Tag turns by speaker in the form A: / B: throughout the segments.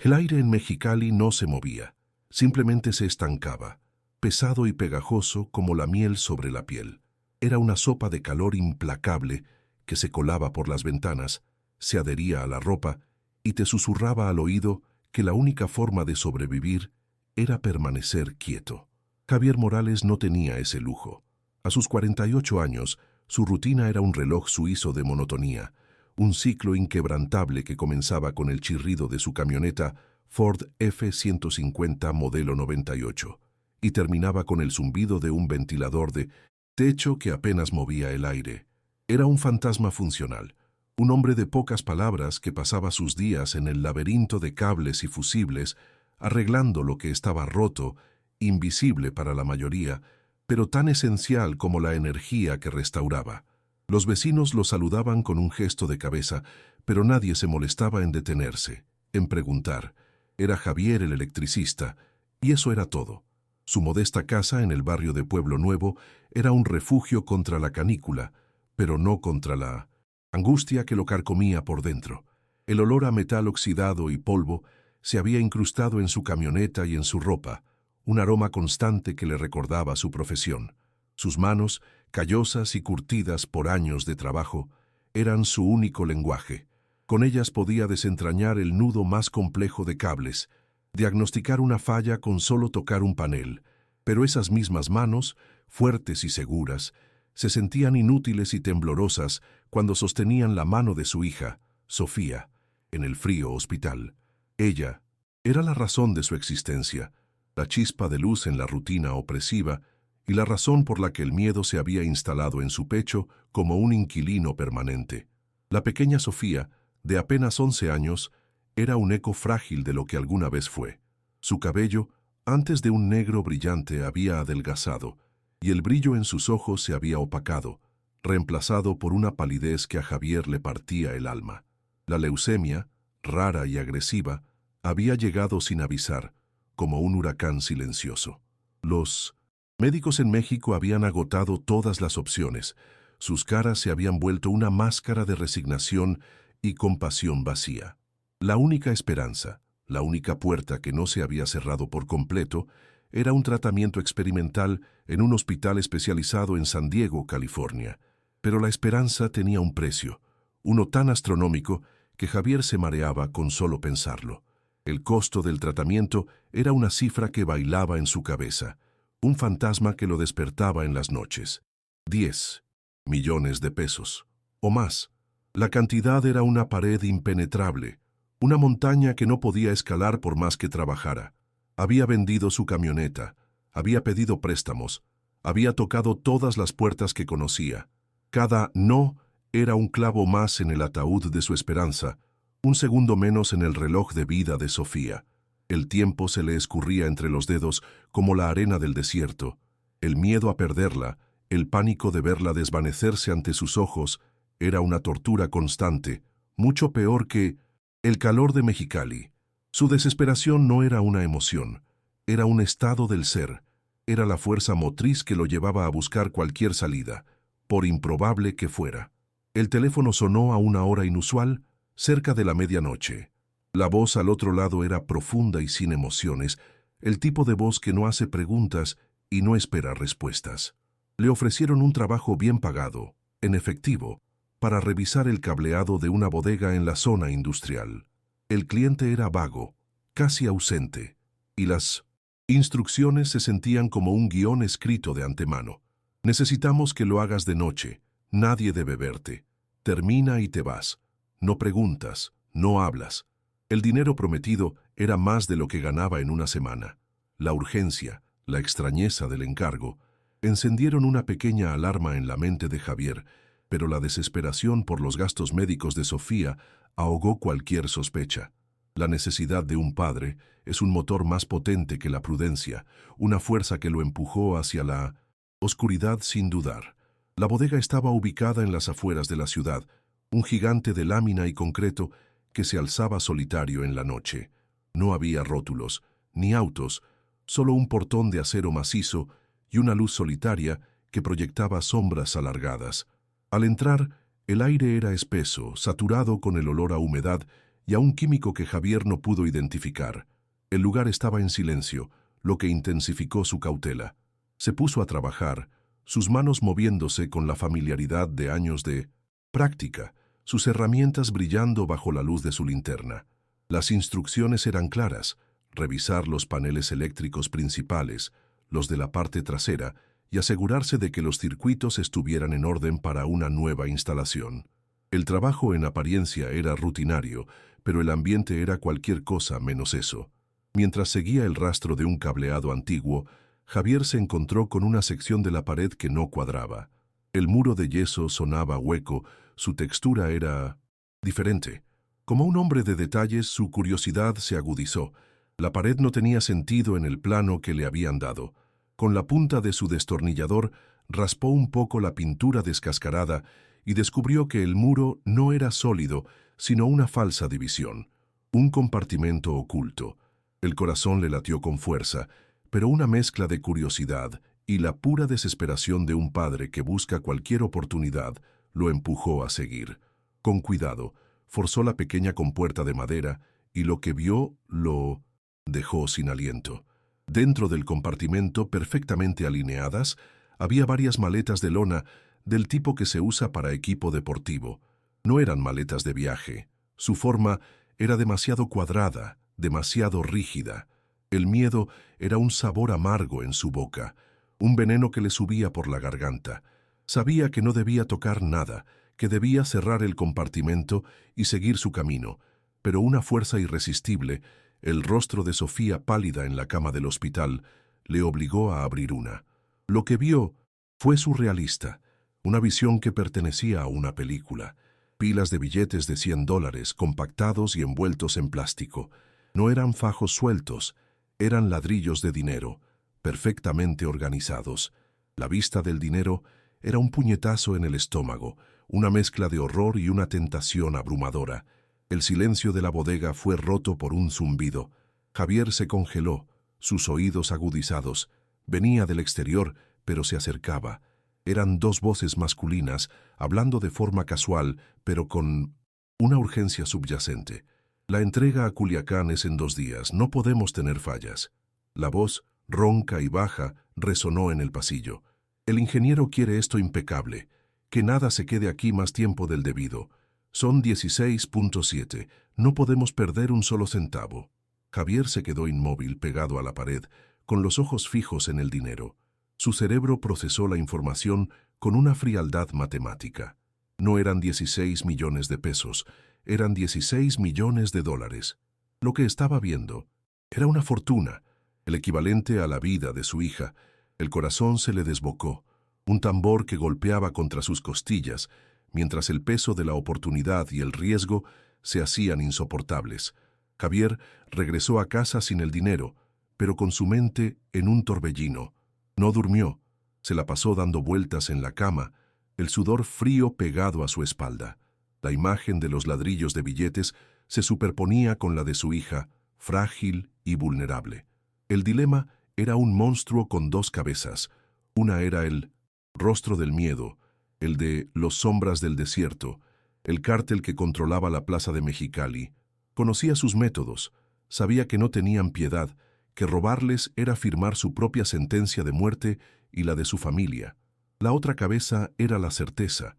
A: El aire en Mexicali no se movía, simplemente se estancaba, pesado y pegajoso como la miel sobre la piel. Era una sopa de calor implacable que se colaba por las ventanas, se adhería a la ropa y te susurraba al oído que la única forma de sobrevivir era permanecer quieto. Javier Morales no tenía ese lujo. A sus 48 años, su rutina era un reloj suizo de monotonía, un ciclo inquebrantable que comenzaba con el chirrido de su camioneta Ford F-150 modelo 98 y terminaba con el zumbido de un ventilador de techo que apenas movía el aire. Era un fantasma funcional, un hombre de pocas palabras que pasaba sus días en el laberinto de cables y fusibles, arreglando lo que estaba roto, invisible para la mayoría, pero tan esencial como la energía que restauraba. Los vecinos lo saludaban con un gesto de cabeza, pero nadie se molestaba en detenerse, en preguntar. Era Javier el electricista, y eso era todo. Su modesta casa en el barrio de Pueblo Nuevo era un refugio contra la canícula, pero no contra la angustia que lo carcomía por dentro. El olor a metal oxidado y polvo se había incrustado en su camioneta y en su ropa, un aroma constante que le recordaba su profesión. Sus manos, callosas y curtidas por años de trabajo, eran su único lenguaje. Con ellas podía desentrañar el nudo más complejo de cables, diagnosticar una falla con solo tocar un panel, pero esas mismas manos, fuertes y seguras, se sentían inútiles y temblorosas cuando sostenían la mano de su hija, Sofía, en el frío hospital. Ella era la razón de su existencia, la chispa de luz en la rutina opresiva y la razón por la que el miedo se había instalado en su pecho como un inquilino permanente. La pequeña Sofía, de apenas 11 años, era un eco frágil de lo que alguna vez fue. Su cabello, antes de un negro brillante, había adelgazado, y el brillo en sus ojos se había opacado, reemplazado por una palidez que a Javier le partía el alma. La leucemia, rara y agresiva, había llegado sin avisar, como un huracán silencioso. Los médicos en México habían agotado todas las opciones. Sus caras se habían vuelto una máscara de resignación y compasión vacía. La única esperanza, la única puerta que no se había cerrado por completo, era un tratamiento experimental en un hospital especializado en San Diego, California. Pero la esperanza tenía un precio, uno tan astronómico que Javier se mareaba con solo pensarlo. El costo del tratamiento era una cifra que bailaba en su cabeza, un fantasma que lo despertaba en las noches. 10 millones de pesos, o más. La cantidad era una pared impenetrable, una montaña que no podía escalar por más que trabajara. Había vendido su camioneta, había pedido préstamos, había tocado todas las puertas que conocía. Cada no era un clavo más en el ataúd de su esperanza, un segundo menos en el reloj de vida de Sofía. El tiempo se le escurría entre los dedos como la arena del desierto. El miedo a perderla, el pánico de verla desvanecerse ante sus ojos, era una tortura constante, mucho peor que el calor de Mexicali. Su desesperación no era una emoción, era un estado del ser, era la fuerza motriz que lo llevaba a buscar cualquier salida, por improbable que fuera. El teléfono sonó a una hora inusual, cerca de la medianoche. La voz al otro lado era profunda y sin emociones, el tipo de voz que no hace preguntas y no espera respuestas. Le ofrecieron un trabajo bien pagado, en efectivo, para revisar el cableado de una bodega en la zona industrial. El cliente era vago, casi ausente, y las instrucciones se sentían como un guión escrito de antemano. Necesitamos que lo hagas de noche, nadie debe verte. Termina y te vas. No preguntas, no hablas. El dinero prometido era más de lo que ganaba en una semana. La urgencia, la extrañeza del encargo, encendieron una pequeña alarma en la mente de Javier, pero la desesperación por los gastos médicos de Sofía ahogó cualquier sospecha. La necesidad de un padre es un motor más potente que la prudencia, una fuerza que lo empujó hacia la oscuridad sin dudar. La bodega estaba ubicada en las afueras de la ciudad, un gigante de lámina y concreto que se alzaba solitario en la noche. No había rótulos, ni autos, solo un portón de acero macizo y una luz solitaria que proyectaba sombras alargadas. Al entrar, el aire era espeso, saturado con el olor a humedad y a un químico que Javier no pudo identificar. El lugar estaba en silencio, lo que intensificó su cautela. Se puso a trabajar, sus manos moviéndose con la familiaridad de años de práctica, sus herramientas brillando bajo la luz de su linterna. Las instrucciones eran claras: revisar los paneles eléctricos principales, los de la parte trasera, y asegurarse de que los circuitos estuvieran en orden para una nueva instalación. El trabajo en apariencia era rutinario, pero el ambiente era cualquier cosa menos eso. Mientras seguía el rastro de un cableado antiguo, Javier se encontró con una sección de la pared que no cuadraba. El muro de yeso sonaba hueco, su textura era diferente. Como un hombre de detalles, su curiosidad se agudizó. La pared no tenía sentido en el plano que le habían dado. Con la punta de su destornillador raspó un poco la pintura descascarada y descubrió que el muro no era sólido, sino una falsa división, un compartimento oculto. El corazón le latió con fuerza, pero una mezcla de curiosidad y la pura desesperación de un padre que busca cualquier oportunidad lo empujó a seguir. Con cuidado, forzó la pequeña compuerta de madera y lo que vio lo dejó sin aliento. Dentro del compartimento, perfectamente alineadas, había varias maletas de lona del tipo que se usa para equipo deportivo. No eran maletas de viaje. Su forma era demasiado cuadrada, demasiado rígida. El miedo era un sabor amargo en su boca, un veneno que le subía por la garganta. Sabía que no debía tocar nada, que debía cerrar el compartimento y seguir su camino, pero una fuerza irresistible, el rostro de Sofía pálida en la cama del hospital, le obligó a abrir una. Lo que vio fue surrealista, una visión que pertenecía a una película. Pilas de billetes de $100 compactados y envueltos en plástico. No eran fajos sueltos, eran ladrillos de dinero, perfectamente organizados. La vista del dinero era un puñetazo en el estómago, una mezcla de horror y una tentación abrumadora. El silencio de la bodega fue roto por un zumbido. Javier se congeló, sus oídos agudizados. Venía del exterior, pero se acercaba. Eran dos voces masculinas, hablando de forma casual, pero con una urgencia subyacente. La entrega a Culiacán es en 2 días, no podemos tener fallas. La voz, ronca y baja, resonó en el pasillo. El ingeniero quiere esto impecable, que nada se quede aquí más tiempo del debido. Son 16.7, no podemos perder un solo centavo. Javier se quedó inmóvil, pegado a la pared, con los ojos fijos en el dinero. Su cerebro procesó la información con una frialdad matemática. No eran 16 millones de pesos, eran 16 millones de dólares. Lo que estaba viendo era una fortuna, el equivalente a la vida de su hija. El corazón se le desbocó, un tambor que golpeaba contra sus costillas, mientras el peso de la oportunidad y el riesgo se hacían insoportables. Javier regresó a casa sin el dinero, pero con su mente en un torbellino. No durmió, se la pasó dando vueltas en la cama, el sudor frío pegado a su espalda. La imagen de los ladrillos de billetes se superponía con la de su hija, frágil y vulnerable. El dilema era un monstruo con 2 cabezas. Una era el rostro del miedo, el de los sombras del desierto, el cártel que controlaba la plaza de Mexicali. Conocía sus métodos, sabía que no tenían piedad, que robarles era firmar su propia sentencia de muerte y la de su familia. La otra cabeza era la certeza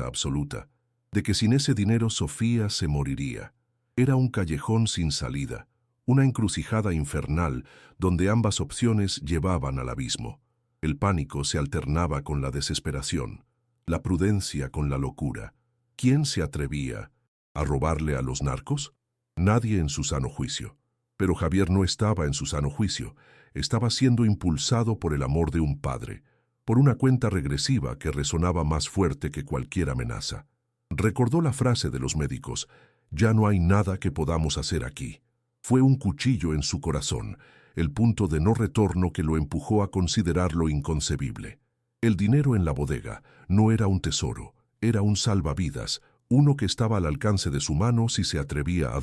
A: absoluta, de que sin ese dinero Sofía se moriría. Era un callejón sin salida, una encrucijada infernal donde ambas opciones llevaban al abismo. El pánico se alternaba con la desesperación, la prudencia con la locura. ¿Quién se atrevía a robarle a los narcos? Nadie en su sano juicio. Pero Javier no estaba en su sano juicio, estaba siendo impulsado por el amor de un padre, por una cuenta regresiva que resonaba más fuerte que cualquier amenaza. Recordó la frase de los médicos: «Ya no hay nada que podamos hacer aquí». Fue un cuchillo en su corazón, el punto de no retorno que lo empujó a considerarlo inconcebible. El dinero en la bodega no era un tesoro, era un salvavidas, uno que estaba al alcance de su mano si se atrevía a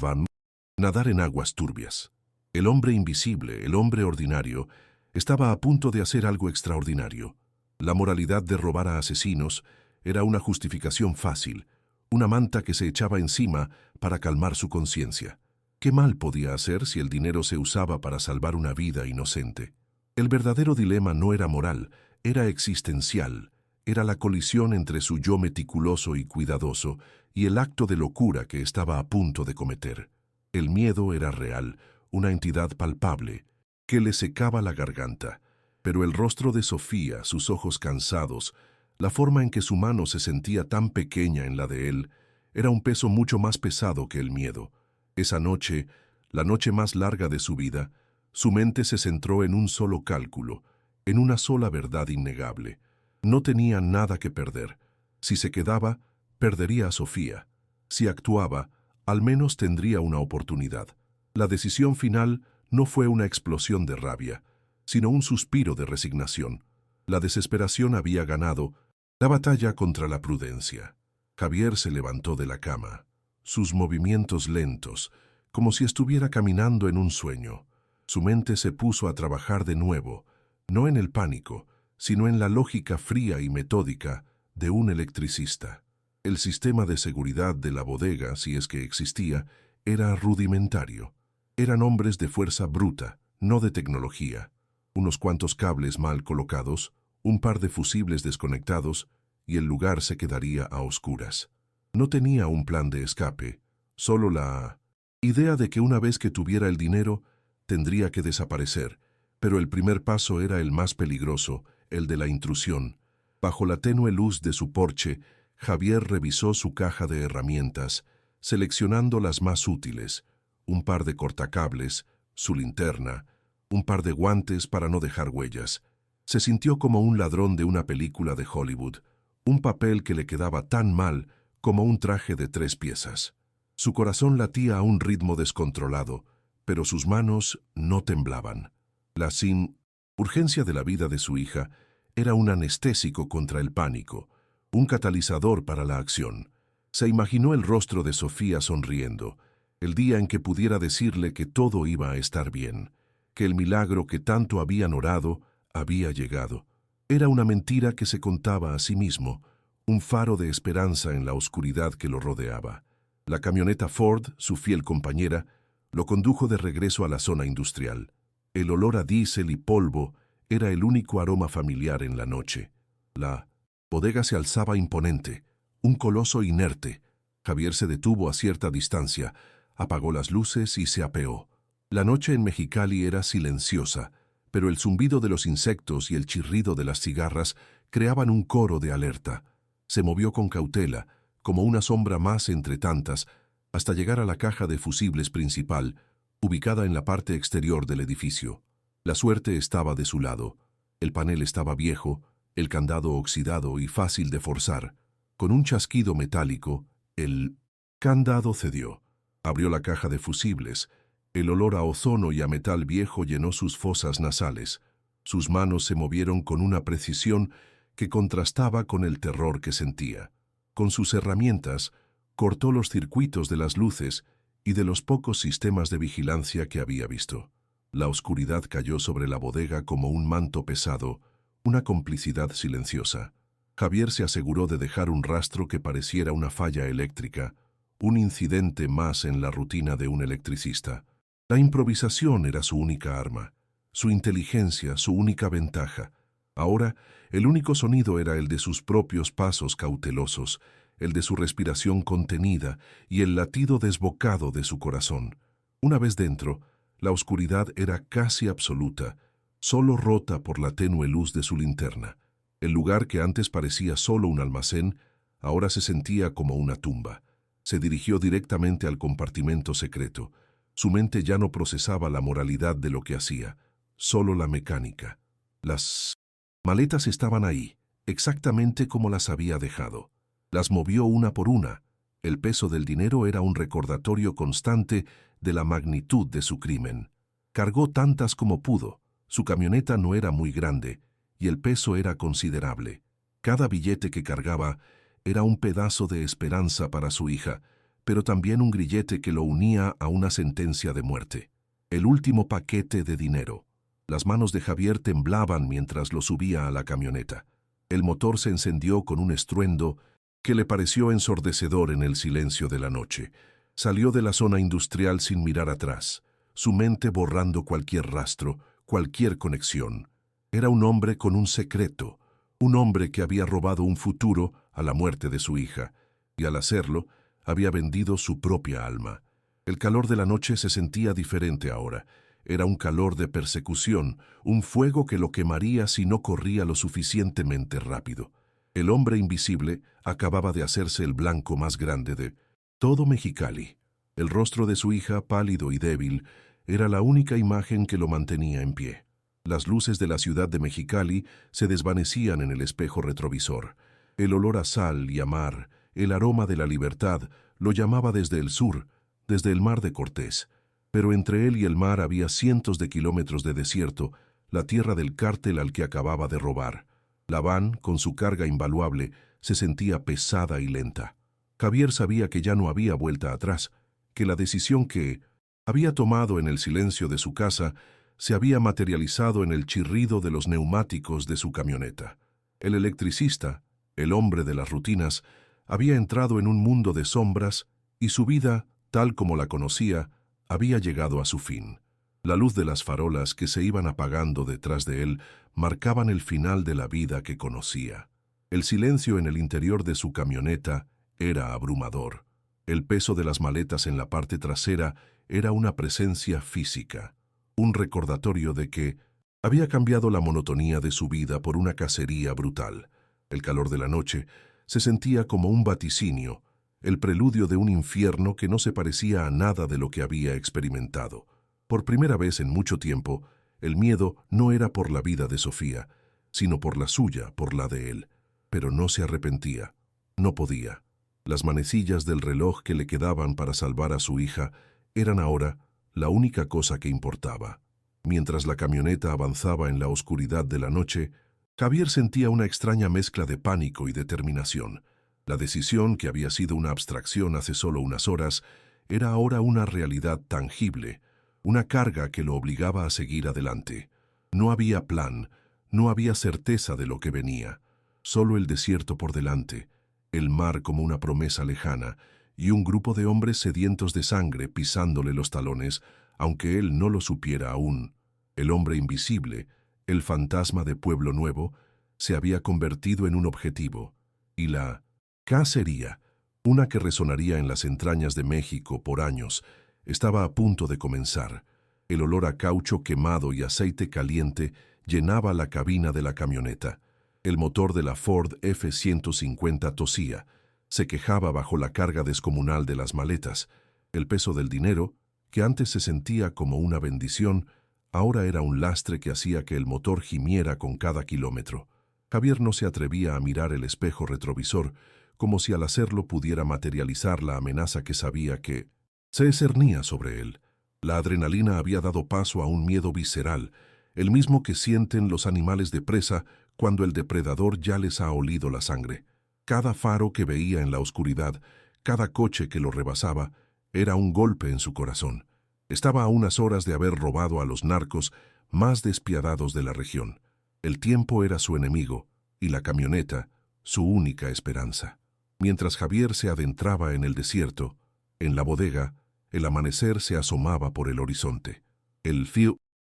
A: nadar en aguas turbias. El hombre invisible, el hombre ordinario, estaba a punto de hacer algo extraordinario. La moralidad de robar a asesinos era una justificación fácil, una manta que se echaba encima para calmar su conciencia. ¿Qué mal podía hacer si el dinero se usaba para salvar una vida inocente? El verdadero dilema no era moral, era existencial. Era la colisión entre su yo meticuloso y cuidadoso y el acto de locura que estaba a punto de cometer. El miedo era real, una entidad palpable, que le secaba la garganta, pero el rostro de Sofía, sus ojos cansados, la forma en que su mano se sentía tan pequeña en la de él, era un peso mucho más pesado que el miedo. Esa noche, la noche más larga de su vida, su mente se centró en un solo cálculo, en una sola verdad innegable. No tenía nada que perder. Si se quedaba, perdería a Sofía. Si actuaba, al menos tendría una oportunidad. La decisión final no fue una explosión de rabia, sino un suspiro de resignación. La desesperación había ganado la batalla contra la prudencia. Javier se levantó de la cama, sus movimientos lentos, como si estuviera caminando en un sueño. Su mente se puso a trabajar de nuevo, no en el pánico, sino en la lógica fría y metódica de un electricista. El sistema de seguridad de la bodega, si es que existía, era rudimentario. Eran hombres de fuerza bruta, no de tecnología. Unos cuantos cables mal colocados, un par de fusibles desconectados, y el lugar se quedaría a oscuras. No tenía un plan de escape, solo la idea de que una vez que tuviera el dinero, tendría que desaparecer, pero el primer paso era el más peligroso, el de la intrusión. Bajo la tenue luz de su porche, Javier revisó su caja de herramientas, seleccionando las más útiles, un par de cortacables, su linterna, un par de guantes para no dejar huellas. Se sintió como un ladrón de una película de Hollywood, un papel que le quedaba tan mal como un traje de 3 piezas. Su corazón latía a un ritmo descontrolado, pero sus manos no temblaban. La sin urgencia de la vida de su hija era un anestésico contra el pánico, un catalizador para la acción. Se imaginó el rostro de Sofía sonriendo, el día en que pudiera decirle que todo iba a estar bien, que el milagro que tanto habían orado había llegado. Era una mentira que se contaba a sí mismo, un faro de esperanza en la oscuridad que lo rodeaba. La camioneta Ford, su fiel compañera, lo condujo de regreso a la zona industrial. El olor a diésel y polvo era el único aroma familiar en la noche. La bodega se alzaba imponente, un coloso inerte. Javier se detuvo a cierta distancia, apagó las luces y se apeó. La noche en Mexicali era silenciosa, pero el zumbido de los insectos y el chirrido de las cigarras creaban un coro de alerta. Se movió con cautela, como una sombra más entre tantas, hasta llegar a la caja de fusibles principal, ubicada en la parte exterior del edificio. La suerte estaba de su lado. El panel estaba viejo, el candado oxidado y fácil de forzar. Con un chasquido metálico, el candado cedió. Abrió la caja de fusibles. El olor a ozono y a metal viejo llenó sus fosas nasales. Sus manos se movieron con una precisión que contrastaba con el terror que sentía. Con sus herramientas, cortó los circuitos de las luces y de los pocos sistemas de vigilancia que había visto. La oscuridad cayó sobre la bodega como un manto pesado, una complicidad silenciosa. Javier se aseguró de dejar un rastro que pareciera una falla eléctrica, un incidente más en la rutina de un electricista. La improvisación era su única arma, su inteligencia, su única ventaja. Ahora, el único sonido era el de sus propios pasos cautelosos, el de su respiración contenida y el latido desbocado de su corazón. Una vez dentro, la oscuridad era casi absoluta, solo rota por la tenue luz de su linterna. El lugar que antes parecía solo un almacén, ahora se sentía como una tumba. Se dirigió directamente al compartimento secreto. Su mente ya no procesaba la moralidad de lo que hacía, solo la mecánica. Las maletas estaban ahí, exactamente como las había dejado. Las movió una por una. El peso del dinero era un recordatorio constante de la magnitud de su crimen. Cargó tantas como pudo. Su camioneta no era muy grande, y el peso era considerable. Cada billete que cargaba era un pedazo de esperanza para su hija, pero también un grillete que lo unía a una sentencia de muerte. El último paquete de dinero. Las manos de Javier temblaban mientras lo subía a la camioneta. El motor se encendió con un estruendo que le pareció ensordecedor en el silencio de la noche. Salió de la zona industrial sin mirar atrás, su mente borrando cualquier rastro, cualquier conexión. Era un hombre con un secreto, un hombre que había robado un futuro a la muerte de su hija, y al hacerlo, había vendido su propia alma. El calor de la noche se sentía diferente ahora. Era un calor de persecución, un fuego que lo quemaría si no corría lo suficientemente rápido. El hombre invisible acababa de hacerse el blanco más grande de todo Mexicali. El rostro de su hija, pálido y débil, era la única imagen que lo mantenía en pie. Las luces de la ciudad de Mexicali se desvanecían en el espejo retrovisor. El olor a sal y a mar, el aroma de la libertad, lo llamaba desde el sur, desde el mar de Cortés. Pero entre él y el mar había cientos de kilómetros de desierto, la tierra del cártel al que acababa de robar. La van, con su carga invaluable, se sentía pesada y lenta. Javier sabía que ya no había vuelta atrás, que la decisión que había tomado en el silencio de su casa se había materializado en el chirrido de los neumáticos de su camioneta. El electricista, el hombre de las rutinas, había entrado en un mundo de sombras y su vida, tal como la conocía, había llegado a su fin. La luz de las farolas que se iban apagando detrás de él marcaban el final de la vida que conocía. El silencio en el interior de su camioneta era abrumador. El peso de las maletas en la parte trasera era una presencia física, un recordatorio de que había cambiado la monotonía de su vida por una cacería brutal. El calor de la noche se sentía como un vaticinio, el preludio de un infierno que no se parecía a nada de lo que había experimentado. Por primera vez en mucho tiempo, el miedo no era por la vida de Sofía, sino por la suya, por la de él. Pero no se arrepentía. No podía. Las manecillas del reloj que le quedaban para salvar a su hija eran ahora la única cosa que importaba. Mientras la camioneta avanzaba en la oscuridad de la noche, Javier sentía una extraña mezcla de pánico y determinación. La decisión, que había sido una abstracción hace solo unas horas, era ahora una realidad tangible, una carga que lo obligaba a seguir adelante. No había plan, no había certeza de lo que venía, solo el desierto por delante, el mar como una promesa lejana y un grupo de hombres sedientos de sangre pisándole los talones, aunque él no lo supiera aún. El hombre invisible, el fantasma de Pueblo Nuevo, se había convertido en un objetivo, y la cacería, una que resonaría en las entrañas de México por años, estaba a punto de comenzar. El olor a caucho quemado y aceite caliente llenaba la cabina de la camioneta. El motor de la Ford F-150 tosía, se quejaba bajo la carga descomunal de las maletas. El peso del dinero, que antes se sentía como una bendición, ahora era un lastre que hacía que el motor gimiera con cada kilómetro. Javier no se atrevía a mirar el espejo retrovisor, como si al hacerlo pudiera materializar la amenaza que sabía que se cernía sobre él. La adrenalina había dado paso a un miedo visceral, el mismo que sienten los animales de presa cuando el depredador ya les ha olido la sangre. Cada faro que veía en la oscuridad, cada coche que lo rebasaba, era un golpe en su corazón. Estaba a unas horas de haber robado a los narcos más despiadados de la región. El tiempo era su enemigo y la camioneta su única esperanza. Mientras Javier se adentraba en el desierto, en la bodega, el amanecer se asomaba por el horizonte. El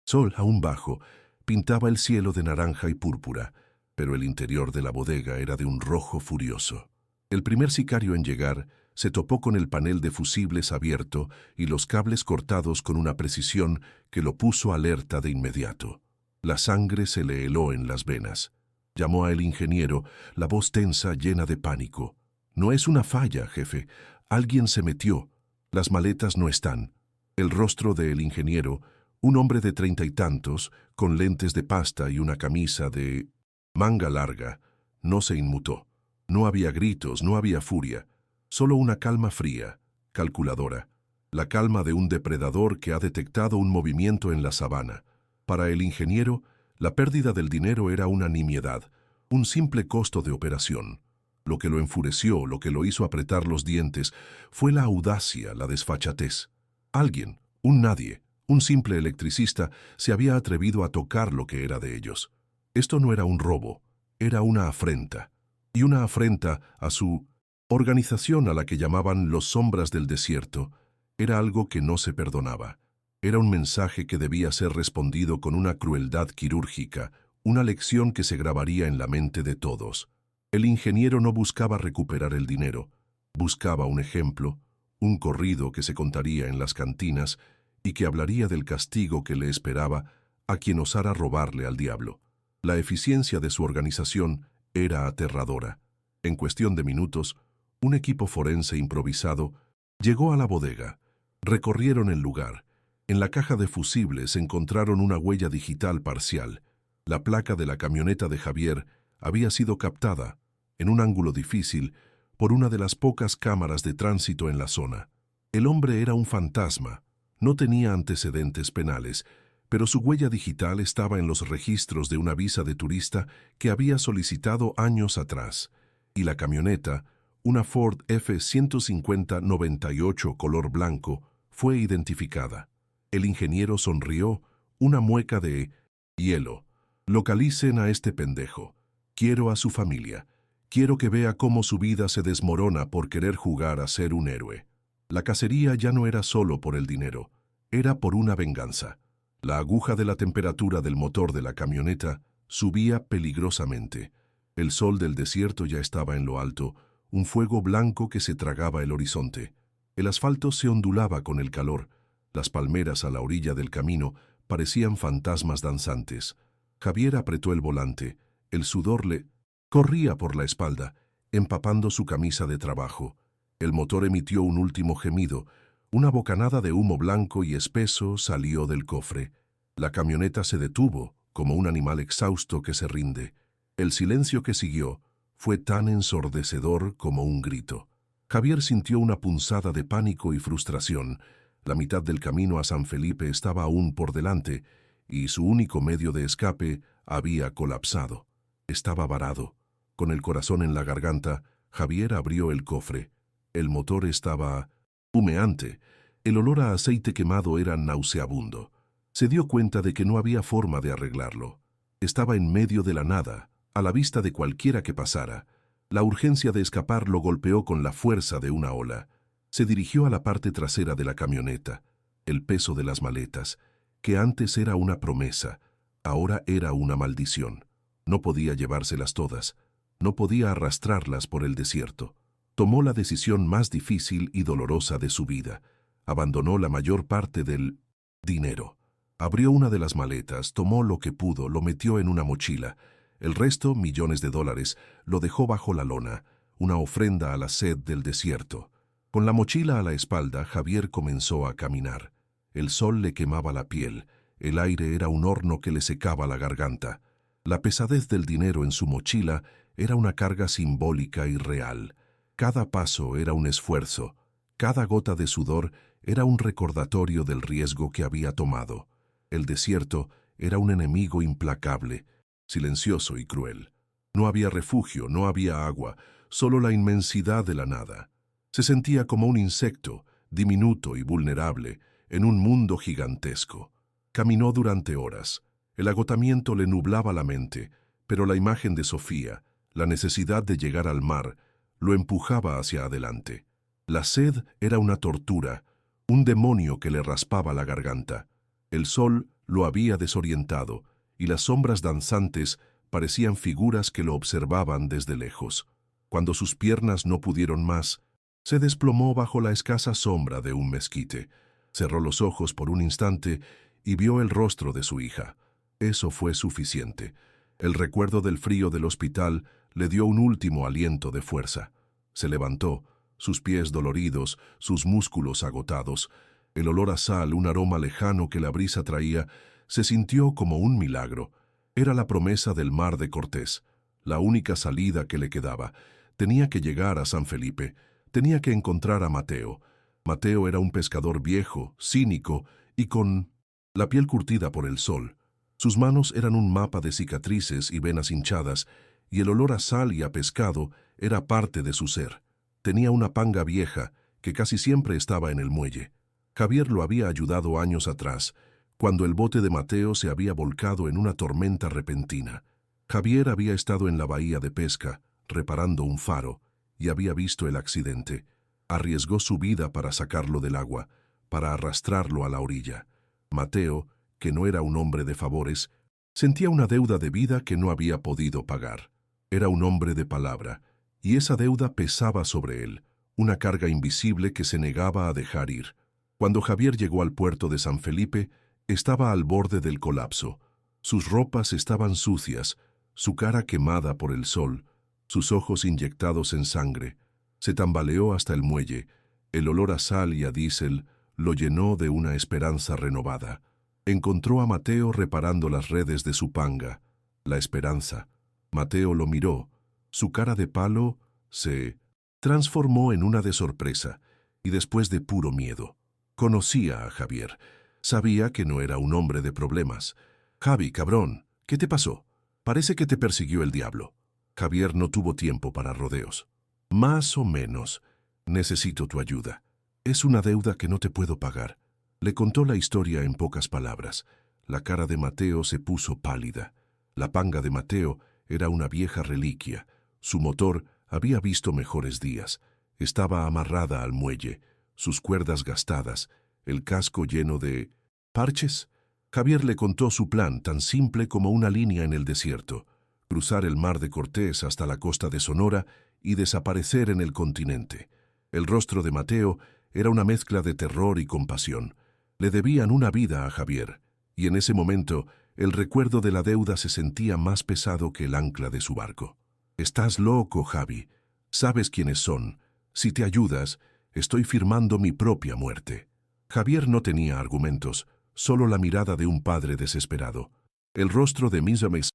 A: sol aún bajo pintaba el cielo de naranja y púrpura, pero el interior de la bodega era de un rojo furioso. El primer sicario en llegar se topó con el panel de fusibles abierto y los cables cortados con una precisión que lo puso alerta de inmediato. La sangre se le heló en las venas. Llamó al ingeniero, la voz tensa, llena de pánico. «No es una falla, jefe. Alguien se metió. Las maletas no están». El rostro del ingeniero, un hombre de 30 y tantos, con lentes de pasta y una camisa de manga larga, no se inmutó. No había gritos, no había furia, solo una calma fría, calculadora, la calma de un depredador que ha detectado un movimiento en la sabana. Para el ingeniero, la pérdida del dinero era una nimiedad, un simple costo de operación. Lo que lo enfureció, lo que lo hizo apretar los dientes, fue la audacia, la desfachatez. Alguien, un nadie, un simple electricista, se había atrevido a tocar lo que era de ellos. Esto no era un robo, era una afrenta. Y una afrenta a su organización a la que llamaban los Sombras del Desierto, era algo que no se perdonaba. Era un mensaje que debía ser respondido con una crueldad quirúrgica, una lección que se grabaría en la mente de todos. El ingeniero no buscaba recuperar el dinero, buscaba un ejemplo, un corrido que se contaría en las cantinas y que hablaría del castigo que le esperaba a quien osara robarle al diablo. La eficiencia de su organización era aterradora. En cuestión de minutos, un equipo forense improvisado llegó a la bodega. Recorrieron el lugar. En la caja de fusibles encontraron una huella digital parcial. La placa de la camioneta de Javier había sido captada, en un ángulo difícil, por una de las pocas cámaras de tránsito en la zona. El hombre era un fantasma. No tenía antecedentes penales, pero su huella digital estaba en los registros de una visa de turista que había solicitado años atrás. Y la camioneta, una Ford F-150-98 color blanco, fue identificada. El ingeniero sonrió, una mueca de hielo. Localicen a este pendejo. Quiero a su familia. Quiero que vea cómo su vida se desmorona por querer jugar a ser un héroe. La cacería ya no era solo por el dinero, era por una venganza. La aguja de la temperatura del motor de la camioneta subía peligrosamente. El sol del desierto ya estaba en lo alto, un fuego blanco que se tragaba el horizonte. El asfalto se ondulaba con el calor. Las palmeras a la orilla del camino parecían fantasmas danzantes. Javier apretó el volante. El sudor le corría por la espalda, empapando su camisa de trabajo. El motor emitió un último gemido. Una bocanada de humo blanco y espeso salió del cofre. La camioneta se detuvo, como un animal exhausto que se rinde. El silencio que siguió fue tan ensordecedor como un grito. Javier sintió una punzada de pánico y frustración. La mitad del camino a San Felipe estaba aún por delante, y su único medio de escape había colapsado. Estaba varado. Con el corazón en la garganta, Javier abrió el cofre. El motor estaba humeante. El olor a aceite quemado era nauseabundo. Se dio cuenta de que no había forma de arreglarlo. Estaba en medio de la nada, a la vista de cualquiera que pasara. La urgencia de escapar lo golpeó con la fuerza de una ola. Se dirigió a la parte trasera de la camioneta. El peso de las maletas, que antes era una promesa, ahora era una maldición. No podía llevárselas todas. No podía arrastrarlas por el desierto. Tomó la decisión más difícil y dolorosa de su vida. Abandonó la mayor parte del dinero. Abrió una de las maletas, tomó lo que pudo, lo metió en una mochila. El resto, millones de dólares, lo dejó bajo la lona, una ofrenda a la sed del desierto. Con la mochila a la espalda, Javier comenzó a caminar. El sol le quemaba la piel, el aire era un horno que le secaba la garganta. La pesadez del dinero en su mochila era una carga simbólica y real. Cada paso era un esfuerzo, cada gota de sudor era un recordatorio del riesgo que había tomado. El desierto era un enemigo implacable, silencioso y cruel. No había refugio, no había agua, solo la inmensidad de la nada. Se sentía como un insecto, diminuto y vulnerable, en un mundo gigantesco. Caminó durante horas. El agotamiento le nublaba la mente, pero la imagen de Sofía, la necesidad de llegar al mar, lo empujaba hacia adelante. La sed era una tortura, un demonio que le raspaba la garganta. El sol lo había desorientado, y las sombras danzantes parecían figuras que lo observaban desde lejos. Cuando sus piernas no pudieron más, se desplomó bajo la escasa sombra de un mezquite. Cerró los ojos por un instante y vio el rostro de su hija. Eso fue suficiente. El recuerdo del frío del hospital le dio un último aliento de fuerza. Se levantó, sus pies doloridos, sus músculos agotados. El olor a sal, un aroma lejano que la brisa traía, se sintió como un milagro. Era la promesa del mar de Cortés, la única salida que le quedaba. Tenía que llegar a San Felipe, tenía que encontrar a Mateo. Mateo era un pescador viejo, cínico y con la piel curtida por el sol. Sus manos eran un mapa de cicatrices y venas hinchadas, y el olor a sal y a pescado era parte de su ser. Tenía una panga vieja que casi siempre estaba en el muelle. Javier lo había ayudado años atrás, cuando el bote de Mateo se había volcado en una tormenta repentina. Javier había estado en la bahía de pesca, reparando un faro, y había visto el accidente. Arriesgó su vida para sacarlo del agua, para arrastrarlo a la orilla. Mateo, que no era un hombre de favores, sentía una deuda de vida que no había podido pagar. Era un hombre de palabra, y esa deuda pesaba sobre él, una carga invisible que se negaba a dejar ir. Cuando Javier llegó al puerto de San Felipe, estaba al borde del colapso. Sus ropas estaban sucias, su cara quemada por el sol, sus ojos inyectados en sangre. Se tambaleó hasta el muelle. El olor a sal y a diésel lo llenó de una esperanza renovada. Encontró a Mateo reparando las redes de su panga. La esperanza. Mateo lo miró. Su cara de palo se transformó en una de sorpresa y después de puro miedo. Conocía a Javier. Sabía que no era un hombre de problemas. «Javi, cabrón, ¿qué te pasó? Parece que te persiguió el diablo». Javier no tuvo tiempo para rodeos. «Más o menos. Necesito tu ayuda. Es una deuda que no te puedo pagar». Le contó la historia en pocas palabras. La cara de Mateo se puso pálida. La panga de Mateo era una vieja reliquia. Su motor había visto mejores días. Estaba amarrada al muelle, sus cuerdas gastadas, el casco lleno de parches. Javier le contó su plan, tan simple como una línea en el desierto: cruzar el mar de Cortés hasta la costa de Sonora y desaparecer en el continente. El rostro de Mateo era una mezcla de terror y compasión. Le debían una vida a Javier, y en ese momento el recuerdo de la deuda se sentía más pesado que el ancla de su barco. «Estás loco, Javi. Sabes quiénes son. Si te ayudas, estoy firmando mi propia muerte». Javier no tenía argumentos, solo la mirada de un padre desesperado. El rostro de Misames.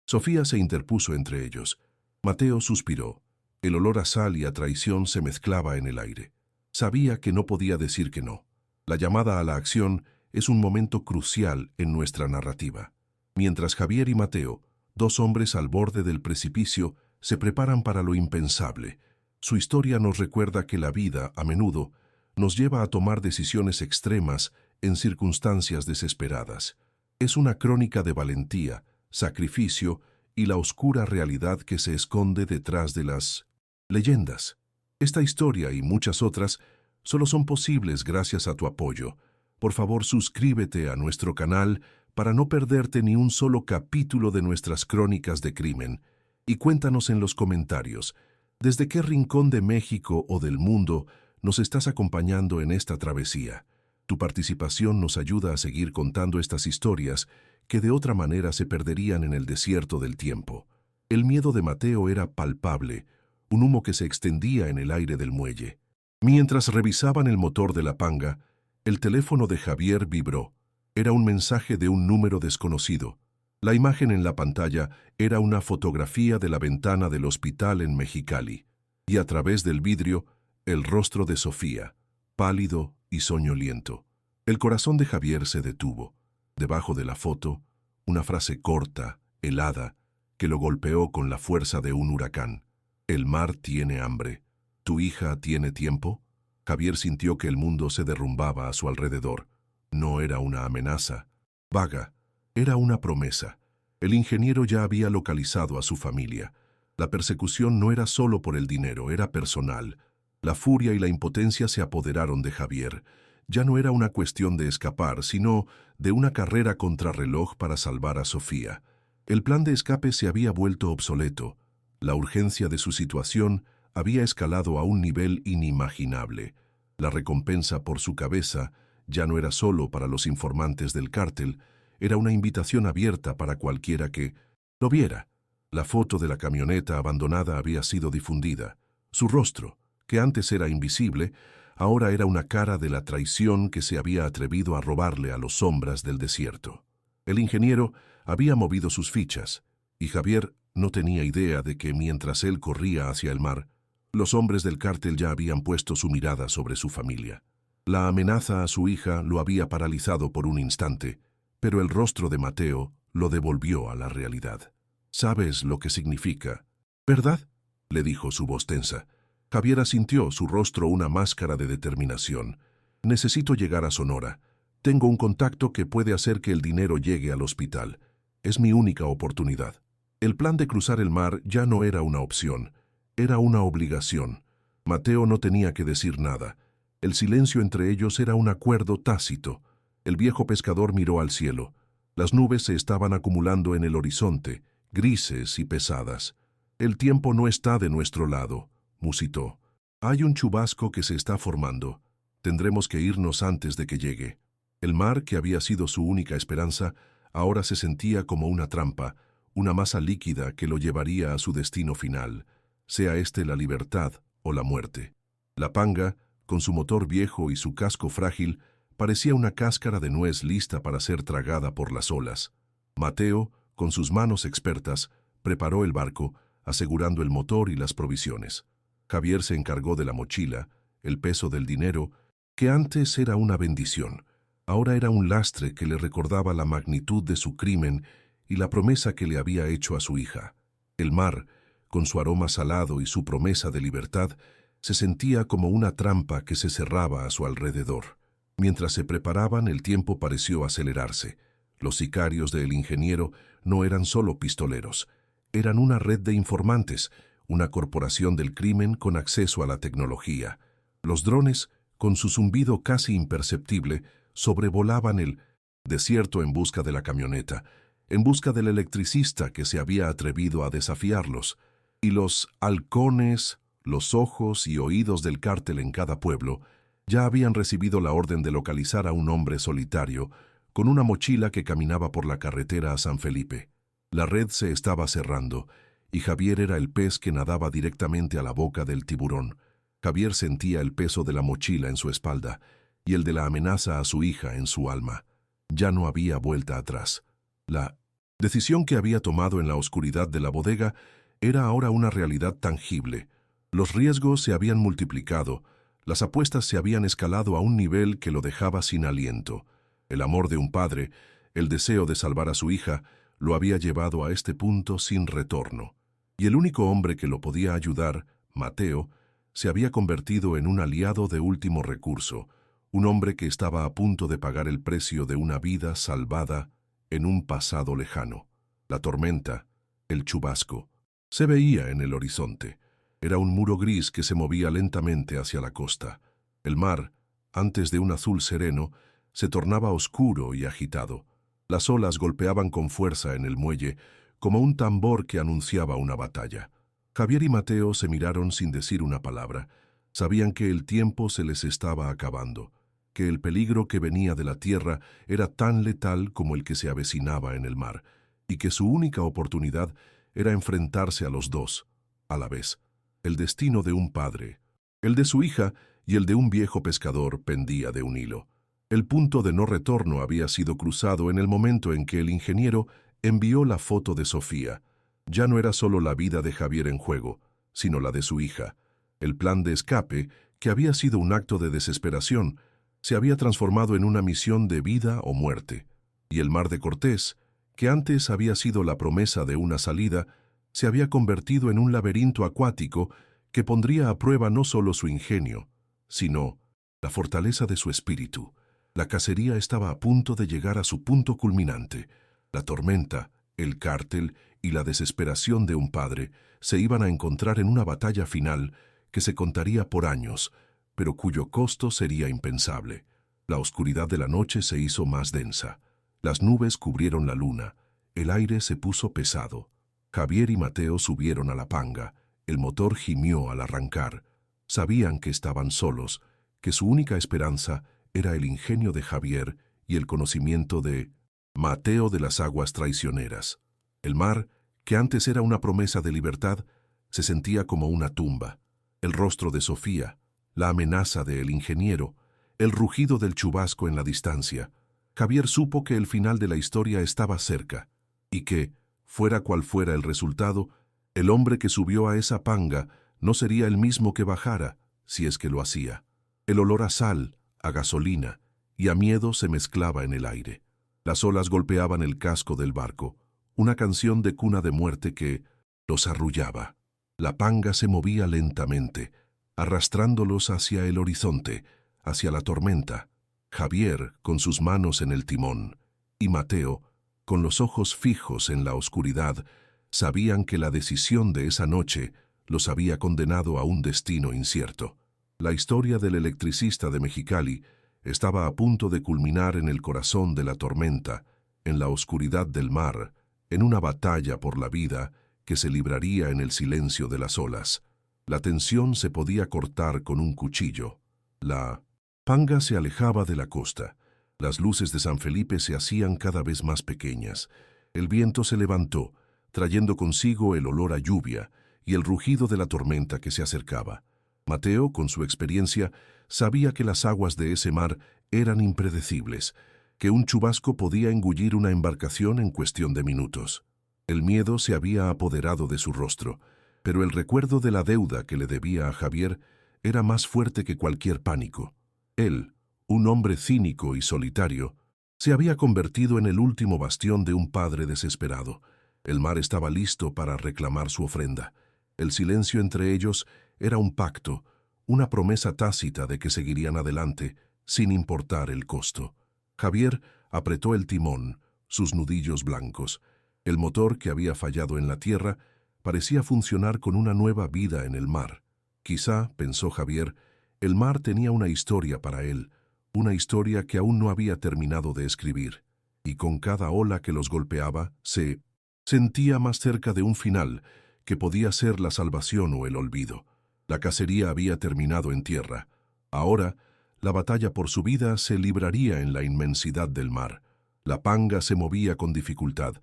A: Sofía se interpuso entre ellos. Mateo suspiró. El olor a sal y a traición se mezclaba en el aire. Sabía que no podía decir que no. La llamada a la acción es un momento crucial en nuestra narrativa. Mientras Javier y Mateo, dos hombres al borde del precipicio, se preparan para lo impensable, su historia nos recuerda que la vida, a menudo, nos lleva a tomar decisiones extremas en circunstancias desesperadas. Es una crónica de valentía, sacrificio y la oscura realidad que se esconde detrás de las leyendas. Esta historia y muchas otras solo son posibles gracias a tu apoyo. Por favor, suscríbete a nuestro canal para no perderte ni un solo capítulo de nuestras crónicas de crimen. Y cuéntanos en los comentarios, ¿desde qué rincón de México o del mundo nos estás acompañando en esta travesía? Tu participación nos ayuda a seguir contando estas historias que de otra manera se perderían en el desierto del tiempo. El miedo de Mateo era palpable, un humo que se extendía en el aire del muelle. Mientras revisaban el motor de la panga, el teléfono de Javier vibró. Era un mensaje de un número desconocido. La imagen en la pantalla era una fotografía de la ventana del hospital en Mexicali, y a través del vidrio, el rostro de Sofía, pálido y soñoliento. El corazón de Javier se detuvo. Debajo de la foto, una frase corta, helada, que lo golpeó con la fuerza de un huracán. «El mar tiene hambre. ¿Tu hija tiene tiempo?» Javier sintió que el mundo se derrumbaba a su alrededor. No era una amenaza vaga, era una promesa. El ingeniero ya había localizado a su familia. La persecución no era solo por el dinero, era personal. La furia y la impotencia se apoderaron de Javier. Ya no era una cuestión de escapar, sino de una carrera contrarreloj para salvar a Sofía. El plan de escape se había vuelto obsoleto. La urgencia de su situación había escalado a un nivel inimaginable. La recompensa por su cabeza ya no era solo para los informantes del cártel, era una invitación abierta para cualquiera que lo viera. La foto de la camioneta abandonada había sido difundida. Su rostro, que antes era invisible, ahora era una cara de la traición que se había atrevido a robarle a los sombras del desierto. El ingeniero había movido sus fichas, y Javier no tenía idea de que mientras él corría hacia el mar, los hombres del cártel ya habían puesto su mirada sobre su familia. La amenaza a su hija lo había paralizado por un instante, pero el rostro de Mateo lo devolvió a la realidad. «¿Sabes lo que significa, verdad?», le dijo su voz tensa. Javier asintió, su rostro una máscara de determinación. «Necesito llegar a Sonora. Tengo un contacto que puede hacer que el dinero llegue al hospital. Es mi única oportunidad». El plan de cruzar el mar ya no era una opción. Era una obligación. Mateo no tenía que decir nada. El silencio entre ellos era un acuerdo tácito. El viejo pescador miró al cielo. Las nubes se estaban acumulando en el horizonte, grises y pesadas. «El tiempo no está de nuestro lado», musitó. «Hay un chubasco que se está formando. Tendremos que irnos antes de que llegue». El mar, que había sido su única esperanza, ahora se sentía como una trampa, una masa líquida que lo llevaría a su destino final, sea este la libertad o la muerte. La panga, con su motor viejo y su casco frágil, parecía una cáscara de nuez lista para ser tragada por las olas. Mateo, con sus manos expertas, preparó el barco, asegurando el motor y las provisiones. Javier se encargó de la mochila, el peso del dinero, que antes era una bendición. Ahora era un lastre que le recordaba la magnitud de su crimen y la promesa que le había hecho a su hija. El mar, con su aroma salado y su promesa de libertad, se sentía como una trampa que se cerraba a su alrededor. Mientras se preparaban, el tiempo pareció acelerarse. Los sicarios del ingeniero no eran solo pistoleros, eran una red de informantes, una corporación del crimen con acceso a la tecnología. Los drones, con su zumbido casi imperceptible, sobrevolaban el desierto en busca de la camioneta, en busca del electricista que se había atrevido a desafiarlos, y los halcones, los ojos y oídos del cártel en cada pueblo, ya habían recibido la orden de localizar a un hombre solitario, con una mochila que caminaba por la carretera a San Felipe. La red se estaba cerrando, y Javier era el pez que nadaba directamente a la boca del tiburón. Javier sentía el peso de la mochila en su espalda, y el de la amenaza a su hija en su alma. Ya no había vuelta atrás. La decisión que había tomado en la oscuridad de la bodega era ahora una realidad tangible. Los riesgos se habían multiplicado, las apuestas se habían escalado a un nivel que lo dejaba sin aliento. El amor de un padre, el deseo de salvar a su hija, lo había llevado a este punto sin retorno. Y el único hombre que lo podía ayudar, Mateo, se había convertido en un aliado de último recurso, un hombre que estaba a punto de pagar el precio de una vida salvada en un pasado lejano. La tormenta, el chubasco, se veía en el horizonte. Era un muro gris que se movía lentamente hacia la costa. El mar, antes de un azul sereno, se tornaba oscuro y agitado. Las olas golpeaban con fuerza en el muelle, como un tambor que anunciaba una batalla. Javier y Mateo se miraron sin decir una palabra. Sabían que el tiempo se les estaba acabando, que el peligro que venía de la tierra era tan letal como el que se avecinaba en el mar, y que su única oportunidad era enfrentarse a los dos, a la vez. El destino de un padre, el de su hija y el de un viejo pescador pendía de un hilo. El punto de no retorno había sido cruzado en el momento en que el ingeniero envió la foto de Sofía. Ya no era solo la vida de Javier en juego, sino la de su hija. El plan de escape, que había sido un acto de desesperación, se había transformado en una misión de vida o muerte. Y el mar de Cortés, que antes había sido la promesa de una salida, se había convertido en un laberinto acuático que pondría a prueba no solo su ingenio, sino la fortaleza de su espíritu. La cacería estaba a punto de llegar a su punto culminante. La tormenta, el cártel y la desesperación de un padre se iban a encontrar en una batalla final que se contaría por años, pero cuyo costo sería impensable. La oscuridad de la noche se hizo más densa. Las nubes cubrieron la luna. El aire se puso pesado. Javier y Mateo subieron a la panga. El motor gimió al arrancar. Sabían que estaban solos, que su única esperanza era el ingenio de Javier y el conocimiento de Mateo de las aguas traicioneras. El mar, que antes era una promesa de libertad, se sentía como una tumba. El rostro de Sofía, la amenaza del ingeniero, el rugido del chubasco en la distancia. Javier supo que el final de la historia estaba cerca y que, fuera cual fuera el resultado, el hombre que subió a esa panga no sería el mismo que bajara, si es que lo hacía. El olor a sal, a gasolina y a miedo se mezclaba en el aire. Las olas golpeaban el casco del barco, una canción de cuna de muerte que los arrullaba. La panga se movía lentamente, arrastrándolos hacia el horizonte, hacia la tormenta. Javier, con sus manos en el timón, y Mateo, con los ojos fijos en la oscuridad, sabían que la decisión de esa noche los había condenado a un destino incierto. La historia del electricista de Mexicali estaba a punto de culminar en el corazón de la tormenta, en la oscuridad del mar, en una batalla por la vida que se libraría en el silencio de las olas. La tensión se podía cortar con un cuchillo. La panga se alejaba de la costa. Las luces de San Felipe se hacían cada vez más pequeñas. El viento se levantó, trayendo consigo el olor a lluvia y el rugido de la tormenta que se acercaba. Mateo, con su experiencia, sabía que las aguas de ese mar eran impredecibles, que un chubasco podía engullir una embarcación en cuestión de minutos. El miedo se había apoderado de su rostro, pero el recuerdo de la deuda que le debía a Javier era más fuerte que cualquier pánico. Él, un hombre cínico y solitario, se había convertido en el último bastión de un padre desesperado. El mar estaba listo para reclamar su ofrenda. El silencio entre ellos era un pacto, una promesa tácita de que seguirían adelante, sin importar el costo. Javier apretó el timón, sus nudillos blancos. El motor que había fallado en la tierra parecía funcionar con una nueva vida en el mar. Quizá, pensó Javier, el mar tenía una historia para él, una historia que aún no había terminado de escribir, y con cada ola que los golpeaba, se sentía más cerca de un final que podía ser la salvación o el olvido. La cacería había terminado en tierra. Ahora, la batalla por su vida se libraría en la inmensidad del mar. La panga se movía con dificultad.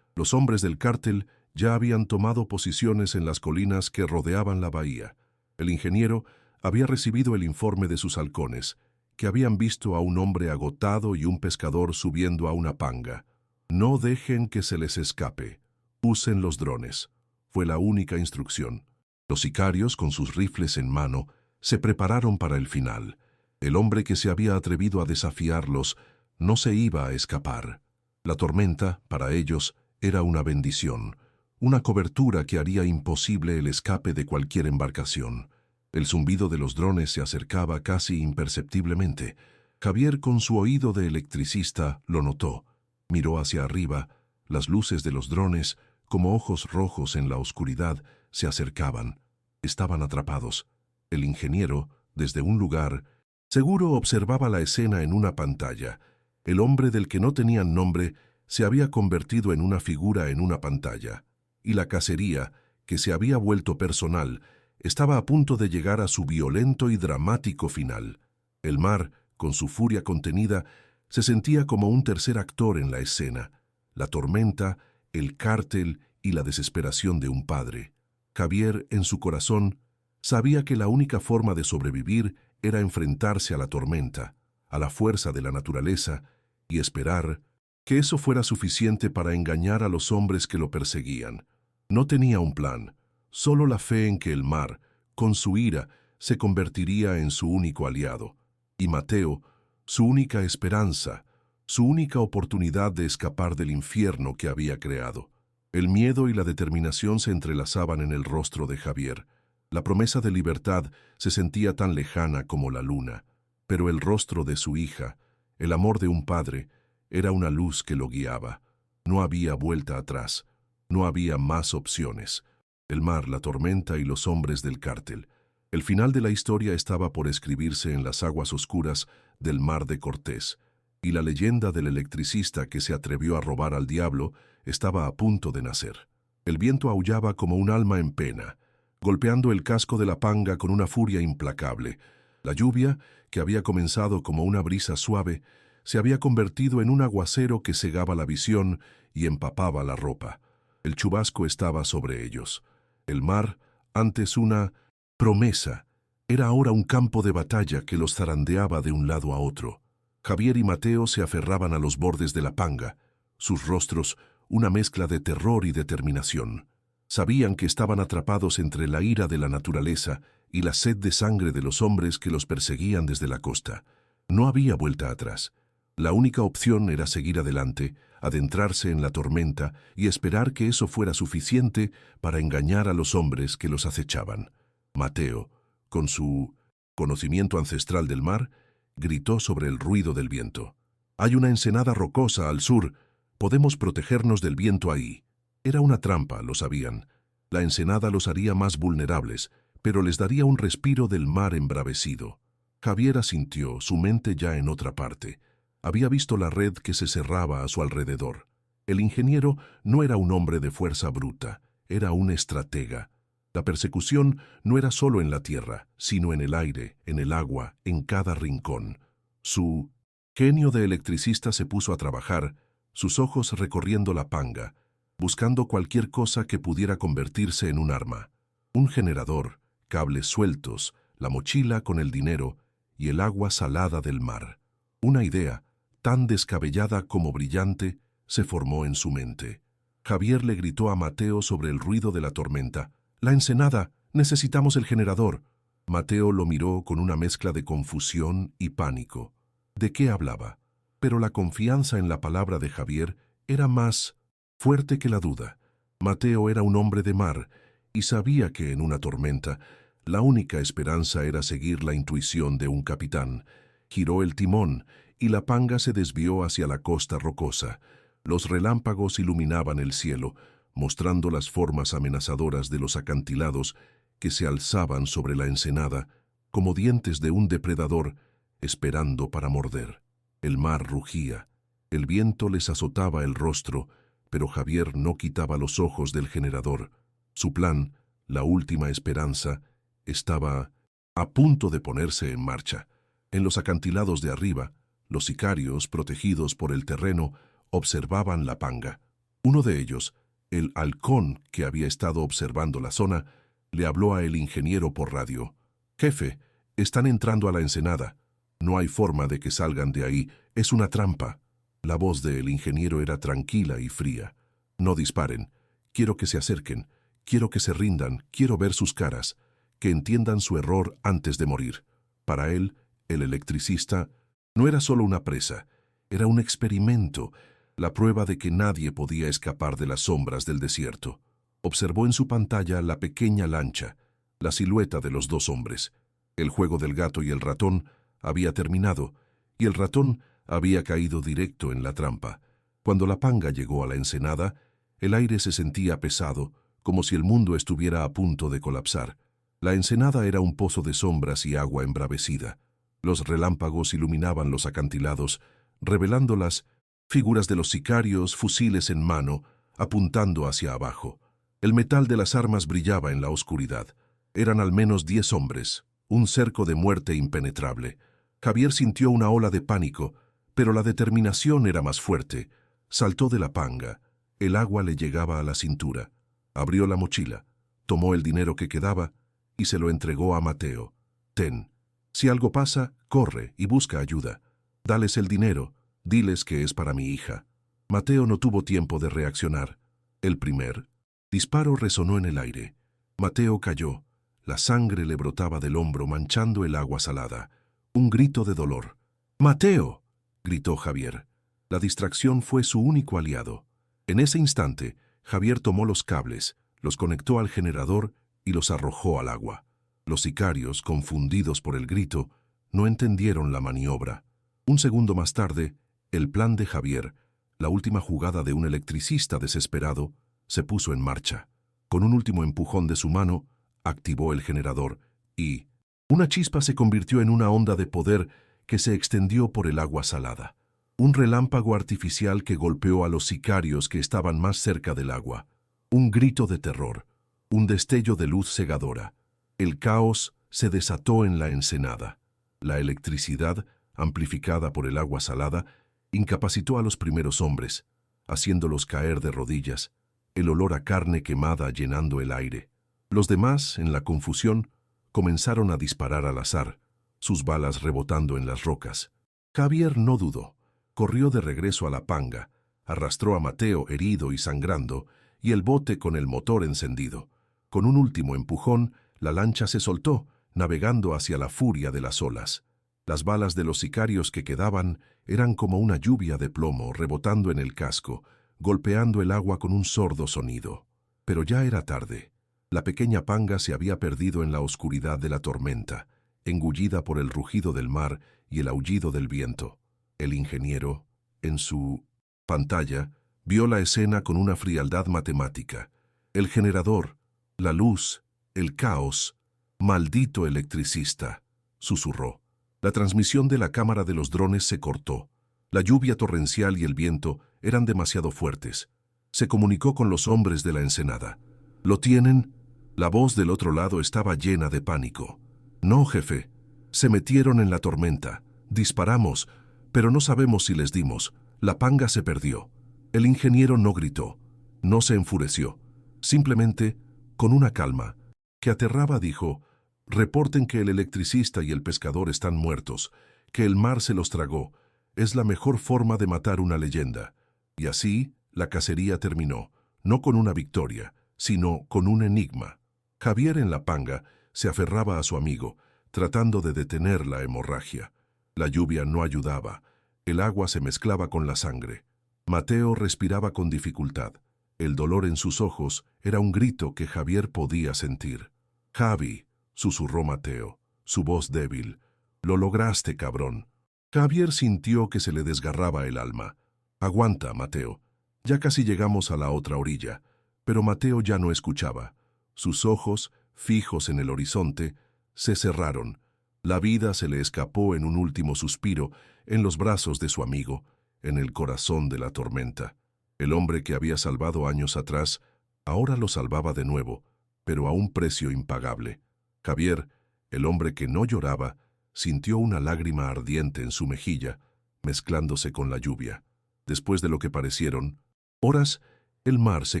A: Los hombres del cártel ya habían tomado posiciones en las colinas que rodeaban la bahía. El ingeniero había recibido el informe de sus halcones, que habían visto a un hombre agotado y un pescador subiendo a una panga. No dejen que se les escape. Usen los drones. Fue la única instrucción. Los sicarios, con sus rifles en mano, se prepararon para el final. El hombre que se había atrevido a desafiarlos no se iba a escapar. La tormenta, para ellos, era una bendición, una cobertura que haría imposible el escape de cualquier embarcación. El zumbido de los drones se acercaba casi imperceptiblemente. Javier, con su oído de electricista, lo notó. Miró hacia arriba. Las luces de los drones, como ojos rojos en la oscuridad, se acercaban. Estaban atrapados. El ingeniero, desde un lugar, seguro observaba la escena en una pantalla. El hombre del que no tenían nombre se había convertido en una figura en una pantalla. Y la cacería, que se había vuelto personal, estaba a punto de llegar a su violento y dramático final. El mar, con su furia contenida, se sentía como un tercer actor en la escena. La tormenta, el cártel y la desesperación de un padre. Javier, en su corazón, sabía que la única forma de sobrevivir era enfrentarse a la tormenta, a la fuerza de la naturaleza, y esperar que eso fuera suficiente para engañar a los hombres que lo perseguían. No tenía un plan, solo la fe en que el mar, con su ira, se convertiría en su único aliado, y Mateo, su única esperanza, su única oportunidad de escapar del infierno que había creado. El miedo y la determinación se entrelazaban en el rostro de Javier. La promesa de libertad se sentía tan lejana como la luna, pero el rostro de su hija, el amor de un padre, era una luz que lo guiaba. No había vuelta atrás, no había más opciones. El mar, la tormenta y los hombres del cártel. El final de la historia estaba por escribirse en las aguas oscuras del mar de Cortés, y la leyenda del electricista que se atrevió a robar al diablo estaba a punto de nacer. El viento aullaba como un alma en pena, golpeando el casco de la panga con una furia implacable. La lluvia, que había comenzado como una brisa suave, se había convertido en un aguacero que cegaba la visión y empapaba la ropa. El chubasco estaba sobre ellos. El mar, antes una promesa, era ahora un campo de batalla que los zarandeaba de un lado a otro. Javier y Mateo se aferraban a los bordes de la panga, sus rostros una mezcla de terror y determinación. Sabían que estaban atrapados entre la ira de la naturaleza y la sed de sangre de los hombres que los perseguían desde la costa. No había vuelta atrás. La única opción era seguir adelante, adentrarse en la tormenta y esperar que eso fuera suficiente para engañar a los hombres que los acechaban. Mateo, con su conocimiento ancestral del mar, gritó sobre el ruido del viento. «Hay una ensenada rocosa al sur. Podemos protegernos del viento ahí». Era una trampa, lo sabían. La ensenada los haría más vulnerables, pero les daría un respiro del mar embravecido. Javier asintió, su mente ya en otra parte. Había visto la red que se cerraba a su alrededor. El ingeniero no era un hombre de fuerza bruta, era un estratega. La persecución no era solo en la tierra, sino en el aire, en el agua, en cada rincón. Su genio de electricista se puso a trabajar, sus ojos recorriendo la panga, buscando cualquier cosa que pudiera convertirse en un arma. Un generador, cables sueltos, la mochila con el dinero y el agua salada del mar. Una idea, tan descabellada como brillante, se formó en su mente. Javier le gritó a Mateo sobre el ruido de la tormenta. «La ensenada, necesitamos el generador». Mateo lo miró con una mezcla de confusión y pánico. ¿De qué hablaba? Pero la confianza en la palabra de Javier era más fuerte que la duda. Mateo era un hombre de mar y sabía que en una tormenta la única esperanza era seguir la intuición de un capitán. Giró el timón y la panga se desvió hacia la costa rocosa. Los relámpagos iluminaban el cielo, mostrando las formas amenazadoras de los acantilados que se alzaban sobre la ensenada como dientes de un depredador esperando para morder. El mar rugía, el viento les azotaba el rostro, pero Javier no quitaba los ojos del generador. Su plan, la última esperanza, estaba a punto de ponerse en marcha. En los acantilados de arriba, los sicarios, protegidos por el terreno, observaban la panga. Uno de ellos, el halcón que había estado observando la zona, le habló a el ingeniero por radio. «Jefe, están entrando a la ensenada. No hay forma de que salgan de ahí. Es una trampa». La voz del ingeniero era tranquila y fría. «No disparen. Quiero que se acerquen. Quiero que se rindan. Quiero ver sus caras. Que entiendan su error antes de morir». Para él, el electricista, no era solo una presa. Era un experimento, la prueba de que nadie podía escapar de las sombras del desierto. Observó en su pantalla la pequeña lancha, la silueta de los dos hombres. El juego del gato y el ratón había terminado, y el ratón había caído directo en la trampa. Cuando la panga llegó a la ensenada, el aire se sentía pesado, como si el mundo estuviera a punto de colapsar. La ensenada era un pozo de sombras y agua embravecida. Los relámpagos iluminaban los acantilados, revelando las figuras de los sicarios, fusiles en mano, apuntando hacia abajo. El metal de las armas brillaba en la oscuridad. Eran al menos 10 hombres, un cerco de muerte impenetrable. Javier sintió una ola de pánico, pero la determinación era más fuerte. Saltó de la panga. El agua le llegaba a la cintura. Abrió la mochila, tomó el dinero que quedaba y se lo entregó a Mateo. «Ten. Si algo pasa, corre y busca ayuda. Dales el dinero. Diles que es para mi hija». Mateo no tuvo tiempo de reaccionar. El primer disparo resonó en el aire. Mateo cayó. La sangre le brotaba del hombro manchando el agua salada. Un grito de dolor. «¡Mateo!», gritó Javier. La distracción fue su único aliado. En ese instante, Javier tomó los cables, los conectó al generador y los arrojó al agua. Los sicarios, confundidos por el grito, no entendieron la maniobra. Un segundo más tarde, el plan de Javier, la última jugada de un electricista desesperado, se puso en marcha. Con un último empujón de su mano, activó el generador y una chispa se convirtió en una onda de poder que se extendió por el agua salada. Un relámpago artificial que golpeó a los sicarios que estaban más cerca del agua. Un grito de terror, un destello de luz cegadora. El caos se desató en la ensenada. La electricidad, amplificada por el agua salada, incapacitó a los primeros hombres, haciéndolos caer de rodillas, el olor a carne quemada llenando el aire. Los demás, en la confusión, comenzaron a disparar al azar, sus balas rebotando en las rocas. Javier no dudó. Corrió de regreso a la panga, arrastró a Mateo herido y sangrando, y el bote con el motor encendido. Con un último empujón, la lancha se soltó, navegando hacia la furia de las olas. Las balas de los sicarios que quedaban eran como una lluvia de plomo rebotando en el casco, golpeando el agua con un sordo sonido. Pero ya era tarde. La pequeña panga se había perdido en la oscuridad de la tormenta, engullida por el rugido del mar y el aullido del viento. El ingeniero, en su pantalla, vio la escena con una frialdad matemática. El generador, La luz, el caos. Maldito electricista, susurró. La transmisión de la cámara de los drones se cortó. La lluvia torrencial y el viento eran demasiado fuertes. Se comunicó con los hombres de la ensenada. ¿Lo tienen? La voz del otro lado estaba llena de pánico. No, jefe. Se metieron en la tormenta. Disparamos, pero no sabemos si les dimos. La panga se perdió. El ingeniero no gritó. No se enfureció. Simplemente, con una calma que aterraba, dijo: reporten que el electricista y el pescador están muertos, que el mar se los tragó. Es la mejor forma de matar una leyenda. Y así, la cacería terminó, no con una victoria, sino con un enigma. Javier en la panga se aferraba a su amigo, tratando de detener la hemorragia. La lluvia no ayudaba, el agua se mezclaba con la sangre. Mateo respiraba con dificultad. El dolor en sus ojos era un grito que Javier podía sentir. «Javi», susurró Mateo, su voz débil. «Lo lograste, cabrón». Javier sintió que se le desgarraba el alma. «Aguanta, Mateo. Ya casi llegamos a la otra orilla». Pero Mateo ya no escuchaba. Sus ojos, fijos en el horizonte, se cerraron. La vida se le escapó en un último suspiro, en los brazos de su amigo, en el corazón de la tormenta. El hombre que había salvado años atrás, ahora lo salvaba de nuevo, pero a un precio impagable. Javier, el hombre que no lloraba, sintió una lágrima ardiente en su mejilla, mezclándose con la lluvia. Después de lo que parecieron horas, el mar se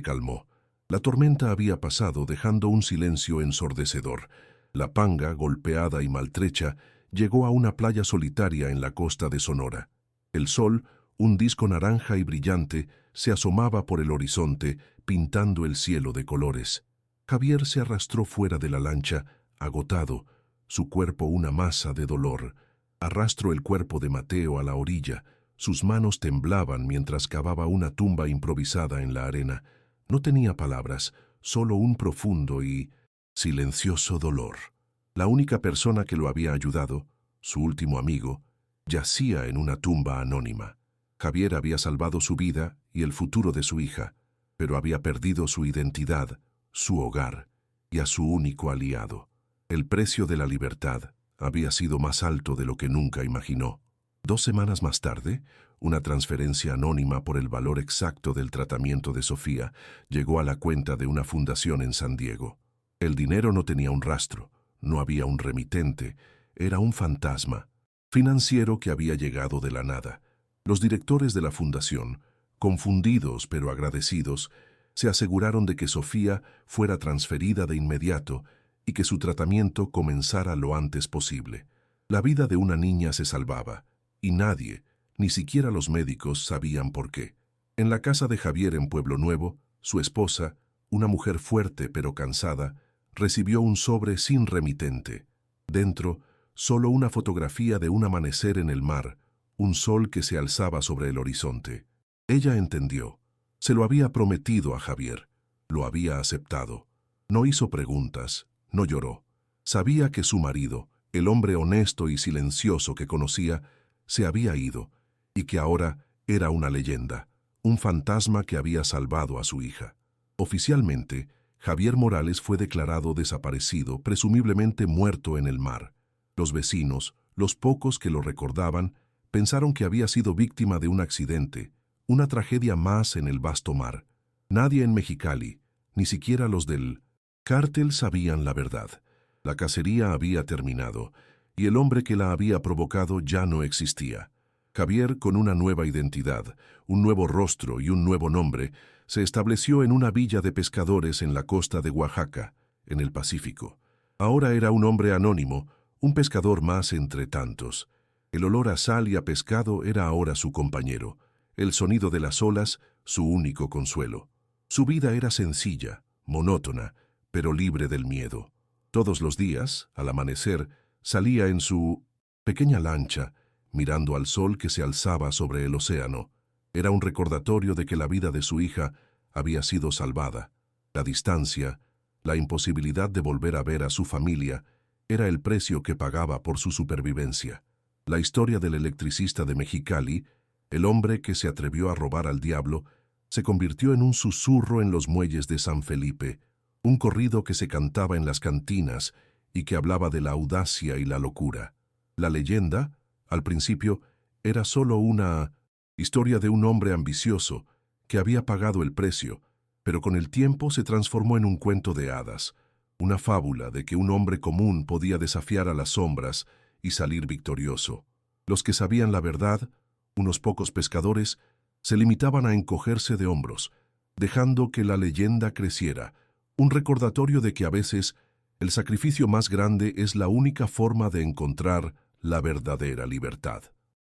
A: calmó. La tormenta había pasado, dejando un silencio ensordecedor. La panga, golpeada y maltrecha, llegó a una playa solitaria en la costa de Sonora. El sol, un disco naranja y brillante, se asomaba por el horizonte, pintando el cielo de colores. Javier se arrastró fuera de la lancha, agotado, su cuerpo una masa de dolor. Arrastró el cuerpo de Mateo a la orilla. Sus manos temblaban mientras cavaba una tumba improvisada en la arena. No tenía palabras, solo un profundo y silencioso dolor. La única persona que lo había ayudado, su último amigo, yacía en una tumba anónima. Javier había salvado su vida y el futuro de su hija, pero había perdido su identidad, su hogar y a su único aliado. El precio de la libertad había sido más alto de lo que nunca imaginó. 2 semanas más tarde, una transferencia anónima por el valor exacto del tratamiento de Sofía llegó a la cuenta de una fundación en San Diego. El dinero no tenía un rastro, no había un remitente, era un fantasma financiero que había llegado de la nada. Los directores de la fundación, confundidos pero agradecidos, se aseguraron de que Sofía fuera transferida de inmediato y que su tratamiento comenzara lo antes posible. La vida de una niña se salvaba, y nadie, ni siquiera los médicos, sabían por qué. En la casa de Javier en Pueblo Nuevo, su esposa, una mujer fuerte pero cansada, recibió un sobre sin remitente. Dentro, solo una fotografía de un amanecer en el mar, un sol que se alzaba sobre el horizonte. Ella entendió. Se lo había prometido a Javier. Lo había aceptado. No hizo preguntas, no lloró. Sabía que su marido, el hombre honesto y silencioso que conocía, se había ido, y que ahora era una leyenda, un fantasma que había salvado a su hija. Oficialmente, Javier Morales fue declarado desaparecido, presumiblemente muerto en el mar. Los vecinos, los pocos que lo recordaban, pensaron que había sido víctima de un accidente, una tragedia más en el vasto mar. Nadie en Mexicali, ni siquiera los del cártel, sabían la verdad. La cacería había terminado, y el hombre que la había provocado ya no existía. Javier, con una nueva identidad, un nuevo rostro y un nuevo nombre, se estableció en una villa de pescadores en la costa de Oaxaca, en el Pacífico. Ahora era un hombre anónimo, un pescador más entre tantos. El olor a sal y a pescado era ahora su compañero, el sonido de las olas su único consuelo. Su vida era sencilla, monótona, pero libre del miedo. Todos los días, al amanecer, salía en su pequeña lancha, mirando al sol que se alzaba sobre el océano. Era un recordatorio de que la vida de su hija había sido salvada. La distancia, la imposibilidad de volver a ver a su familia, era el precio que pagaba por su supervivencia. La historia del electricista de Mexicali, el hombre que se atrevió a robar al diablo, se convirtió en un susurro en los muelles de San Felipe, un corrido que se cantaba en las cantinas y que hablaba de la audacia y la locura. La leyenda, al principio, era solo una historia de un hombre ambicioso que había pagado el precio, pero con el tiempo se transformó en un cuento de hadas, una fábula de que un hombre común podía desafiar a las sombras y salir victorioso. Los que sabían la verdad, unos pocos pescadores, se limitaban a encogerse de hombros, dejando que la leyenda creciera, un recordatorio de que a veces el sacrificio más grande es la única forma de encontrar la verdadera libertad.